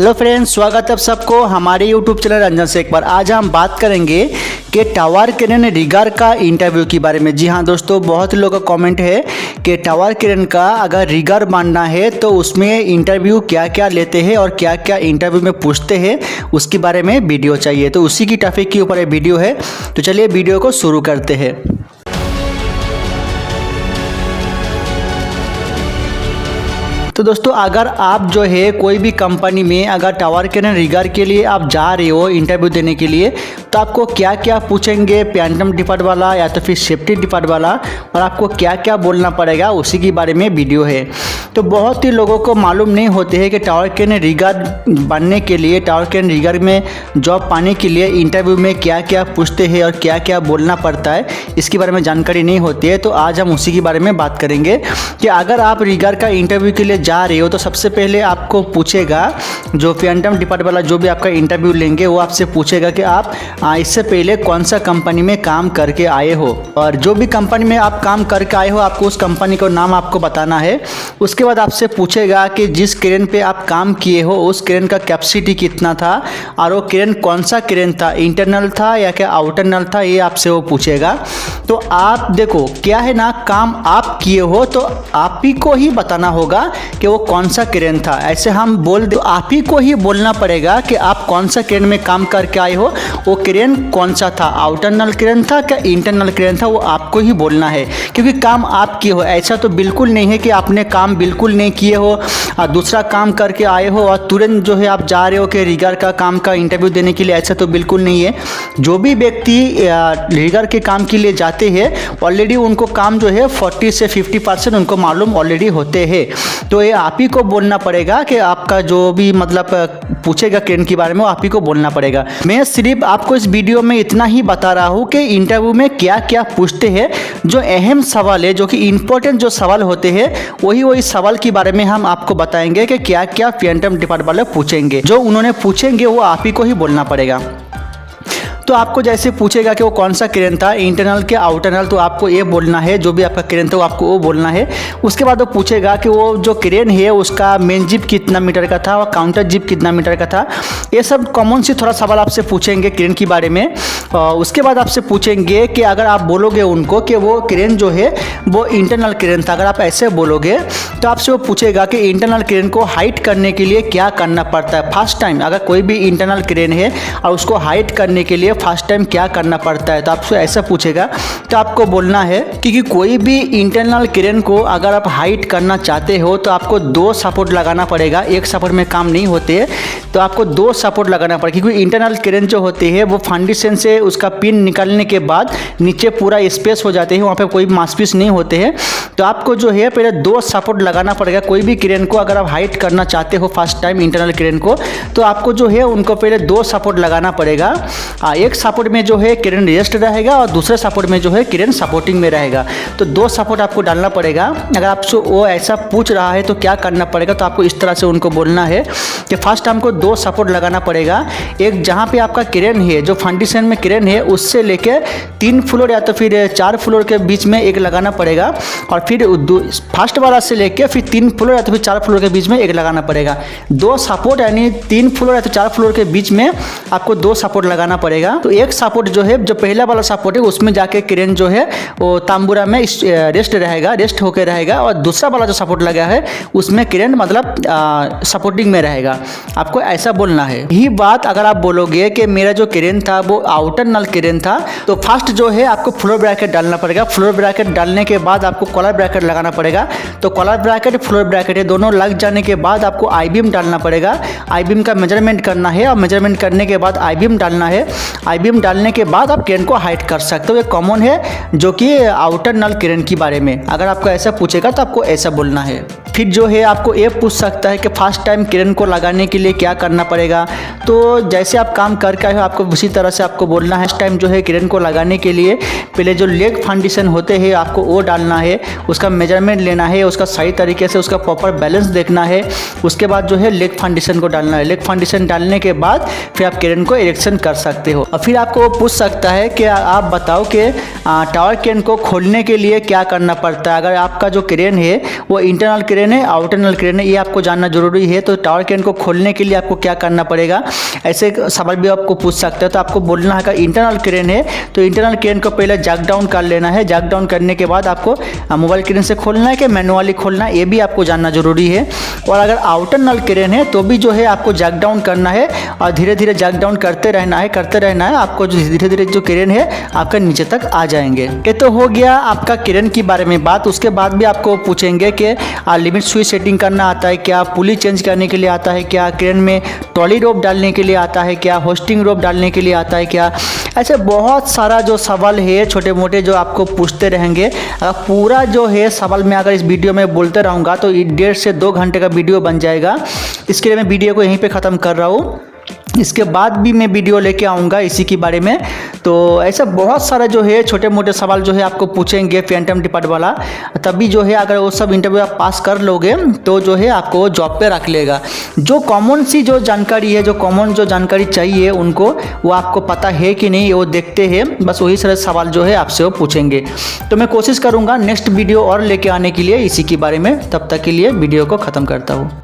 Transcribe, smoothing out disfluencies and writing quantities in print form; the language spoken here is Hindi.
हेलो फ्रेंड्स, स्वागत है आप सबको हमारे यूट्यूब चैनल रंजन से। एक बार आज हम बात करेंगे कि टावर क्रेन रिगर का इंटरव्यू के बारे में। जी हाँ दोस्तों, बहुत लोगों का कमेंट है कि टावर क्रेन का अगर रिगर बनना है तो उसमें इंटरव्यू क्या क्या लेते हैं और क्या क्या इंटरव्यू में पूछते हैं, उसके बारे में वीडियो चाहिए। तो उसी की टॉपिक के ऊपर ये वीडियो है। तो चलिए वीडियो को शुरू करते हैं। तो दोस्तों, अगर आप जो है कोई भी कंपनी में अगर टावर क्रेन रिगर के लिए आप जा रहे हो इंटरव्यू देने के लिए, तो आपको क्या क्या पूछेंगे, पैंटम डिपार्ट वाला या तो फिर सेफ्टी डिपार्ट वाला, और आपको क्या क्या बोलना पड़ेगा, उसी के बारे में वीडियो है। तो बहुत ही लोगों को मालूम नहीं होते हैं कि टावर क्रेन रिगर बनने के लिए, टावर क्रेन रिगर में जॉब पाने के लिए इंटरव्यू में क्या क्या पूछते हैं और क्या क्या बोलना पड़ता है, इसके बारे में जानकारी नहीं होती है। तो आज हम उसी के बारे में बात करेंगे कि अगर आप रिगर का इंटरव्यू के लिए जा रहे हो तो सबसे पहले आपको पूछेगा, जो पैंटम डिपार्ट वाला जो भी आपका इंटरव्यू लेंगे वो आपसे पूछेगा कि आप इससे पहले कौन सा कंपनी में काम करके आए हो, और जो भी कंपनी में आप काम करके आए हो आपको उस कंपनी का नाम आपको बताना है। उसके बाद आपसे पूछेगा कि जिस क्रेन पे आप काम किए हो उस क्रेन का कैपेसिटी कितना था और वो क्रेन कौन सा क्रेन था, इंटरनल था या क्या आउटरनल था, ये आपसे वो पूछेगा। तो आप देखो क्या है ना, काम आप किए हो तो आप ही को ही बताना होगा कि वो कौन सा क्रेन था। ऐसे हम बोल दे, आप ही को ही बोलना पड़ेगा कि आप कौन सा क्रेन में काम करके आए हो, वो क्रेन कौन सा था, आउटरनल क्रेन था क्या इंटरनल क्रेन था, वो आपको ही बोलना है, क्योंकि काम आप किए हो। ऐसा तो बिल्कुल नहीं है कि आपने काम बिल्कुल नहीं किए हो और दूसरा काम करके आए हो और तुरंत जो है आप जा रहे हो कि रिगर का काम का इंटरव्यू देने के लिए। ऐसा तो बिल्कुल नहीं है। जो भी व्यक्ति रिगर के काम के लिए जाते हैं ऑलरेडी उनको काम जो है 40 से 50% उनको मालूम ऑलरेडी होते हैं। तो ये आप ही को बोलना पड़ेगा कि आपका जो भी मतलब पूछेगा क्रेन के बारे में वो आप ही को बोलना पड़ेगा। मैं सिर्फ आपको इस वीडियो में इतना ही बता रहा हूँ कि इंटरव्यू में क्या क्या पूछते हैं। जो अहम सवाल है, जो कि इंपॉर्टेंट जो सवाल होते हैं, वही सवाल के बारे में हम आपको बताएंगे कि क्या क्या पैंटम डिपार्ट वाले पूछेंगे। जो उन्होंने पूछेंगे वो आप ही को ही बोलना पड़ेगा। तो आपको जैसे पूछेगा कि वो कौन सा क्रेन था, इंटरनल के आउटरनल, तो आपको ये बोलना है। जो भी आपका क्रेन था वो आपको वो बोलना है। उसके बाद वो पूछेगा कि वो जो क्रेन है उसका मेन जिप कितना मीटर का था और काउंटर जिप कितना मीटर का था। ये सब कॉमन सी थोड़ा सवाल आपसे पूछेंगे क्रेन के बारे में। उसके बाद आपसे पूछेंगे कि अगर आप बोलोगे उनको कि वो क्रेन जो है वो इंटरनल क्रेन था, अगर आप ऐसे बोलोगे तो आपसे वो पूछेगा कि इंटरनल क्रेन को हाइट करने के लिए क्या करना पड़ता है। फर्स्ट टाइम अगर कोई भी इंटरनल क्रेन है और उसको हाइट करने के लिए फर्स्ट टाइम क्या करना पड़ता है, तो आपसे ऐसा पूछेगा। तो आपको बोलना है क्योंकि कोई भी इंटरनल क्रेन को अगर आप हाइट करना चाहते हो तो आपको 2 सपोर्ट लगाना पड़ेगा, एक सपोर्ट में काम नहीं होते हैं। तो आपको 2 सपोर्ट लगाना पड़ेगा, क्योंकि इंटरनल क्रेन जो होते हैं वो फाउंडेशन से उसका पिन निकालने के बाद नीचे पूरा स्पेस हो जाते हैं, वहाँ पे कोई माउसपीस नहीं होते हैं। तो आपको जो है पहले 2 सपोर्ट लगाना पड़ेगा। कोई भी क्रेन को अगर आप हाइट करना चाहते हो फर्स्ट टाइम इंटरनल क्रेन को, तो आपको जो है उनको पहले 2 सपोर्ट लगाना पड़ेगा। एक सपोर्ट में जो है क्रेन रेस्ट रहेगा और दूसरे सपोर्ट में जो है क्रेन सपोर्टिंग में रहेगा। तो 2 सपोर्ट आपको डालना पड़ेगा। अगर आपसे वो ऐसा पूछ रहा है तो क्या करना पड़ेगा, तो आपको इस तरह से उनको बोलना है कि फर्स्ट हमको 2 सपोर्ट लगाना पड़ेगा। एक जहाँ पे आपका क्रेन है, जो फाउंडेशन में क्रेन है, उससे लेके 3 फ्लोर या तो फिर 4 फ्लोर के बीच में एक लगाना पड़ेगा, और फिर फर्स्ट वाला से लेके फिर 3 फ्लोर या तो फिर 4 फ्लोर के बीच में एक लगाना पड़ेगा। 2 सपोर्ट यानी 3 फ्लोर या तो 4 फ्लोर के बीच में आपको 2 सपोर्ट लगाना पड़ेगा। तो एक सपोर्ट जो है, जो पहला वाला सपोर्ट है, उसमें जाके क्रेन जो है वो तांबूरा में रेस्ट रहेगा, रेस्ट होकर रहेगा, और दूसरा वाला जो सपोर्ट लगा है उसमें क्रेन मतलब सपोर्टिंग में रहेगा। आपको ऐसा बोलना है। यही बात अगर आप बोलोगे कि मेरा जो क्रेन था वो आउटरनल क्रेन था, तो फर्स्ट जो है आपको फ्लोर ब्रैकेट डालना पड़ेगा। फ्लोर ब्रैकेट डालने के बाद आपको कॉलर ब्रैकेट लगाना पड़ेगा। तो कॉलर ब्रैकेट फ्लोर ब्रैकेट है दोनों लग जाने के बाद आपको आई बीम डालना पड़ेगा। आई बीम का मेजरमेंट करना है और मेजरमेंट करने के बाद आई बीम डालना है। आई बीम डालने के बाद आप क्रेन को हाइट कर सकते हो। ये कॉमन है जो कि आउटरनल क्रेन के बारे में। अगर आपको ऐसा पूछेगा तो आपको ऐसा बोलना है। फिर जो है आपको ये पूछ सकता है कि फर्स्ट टाइम क्रेन को लगाने के लिए क्या करना पड़ेगा। तो जैसे आप काम करके आए हो आपको उसी तरह से आपको बोलना है। फर्स्ट टाइम जो है क्रेन को लगाने के लिए पहले जो लेग फाउंडेशन होते हैं आपको वो डालना है, उसका मेजरमेंट लेना है, उसका सही तरीके से उसका प्रॉपर बैलेंस देखना है। उसके बाद जो है लेग फाउंडेशन को डालना है। लेग फाउंडेशन डालने के बाद फिर आप क्रेन को इरेक्शन कर सकते हो। और फिर आपको पूछ सकता है कि आप बताओ कि टावर क्रेन को खोलने के लिए क्या करना पड़ता है। अगर आपका जो क्रेन है वो इंटरनल क्रेन क्रेन है, आउटर नल क्रेन है, ये आपको जानना जरूरी है। तो टावर क्रेन को खोलने के लिए आपको क्या करना पड़ेगा, ऐसे सवाल भी आपको पूछ सकते हो। तो आपको बोलना है कि इंटरनल क्रेन है तो इंटरनल क्रेन को पहले जैक डाउन कर लेना है। जैक डाउन करने के बाद आपको मोबाइल क्रेन से खोलना है कि मैनुअली खोलना है, ये भी आपको जानना जरूरी है। और अगर आउटर नल क्रेन है तो भी जो है आपको जैक डाउन करना है और धीरे धीरे जैक डाउन करते रहना है आपको धीरे धीरे जो क्रेन है आपका नीचे तक आ जाएंगे। ये तो हो गया आपका क्रेन के बारे में बात। उसके बाद भी आपको पूछेंगे कि लिमिट स्विच सेटिंग करना आता है क्या, पुली चेंज करने के लिए आता है क्या, क्रेन में ट्रॉली रोप डालने के लिए आता है क्या, होस्टिंग रोप डालने के लिए आता है क्या। ऐसे बहुत सारा जो सवाल है छोटे मोटे जो आपको पूछते रहेंगे। पूरा जो है सवाल मैं अगर इस वीडियो में बोलते रहूँगा तो 1.5 से 2 घंटे का वीडियो बन जाएगा। इसके लिए मैं वीडियो को यहीं पे ख़त्म कर रहा हूँ। इसके बाद भी मैं वीडियो लेके आऊँगा इसी के बारे में। तो ऐसा बहुत सारा जो है छोटे मोटे सवाल जो है आपको पूछेंगे फैंटम डिपार्ट वाला। तभी जो है अगर वो सब इंटरव्यू आप पास कर लोगे तो जो है आपको जॉब पे रख लेगा। जो कॉमन सी जो जानकारी है, जो कॉमन जो जानकारी चाहिए उनको, वो आपको पता है कि नहीं वो देखते हैं, बस वही सारे सवाल जो है आपसे वो पूछेंगे। तो मैं कोशिश करूँगा नेक्स्ट वीडियो और लेके आने के लिए इसी के बारे में। तब तक के लिए वीडियो को ख़त्म करता हूँ।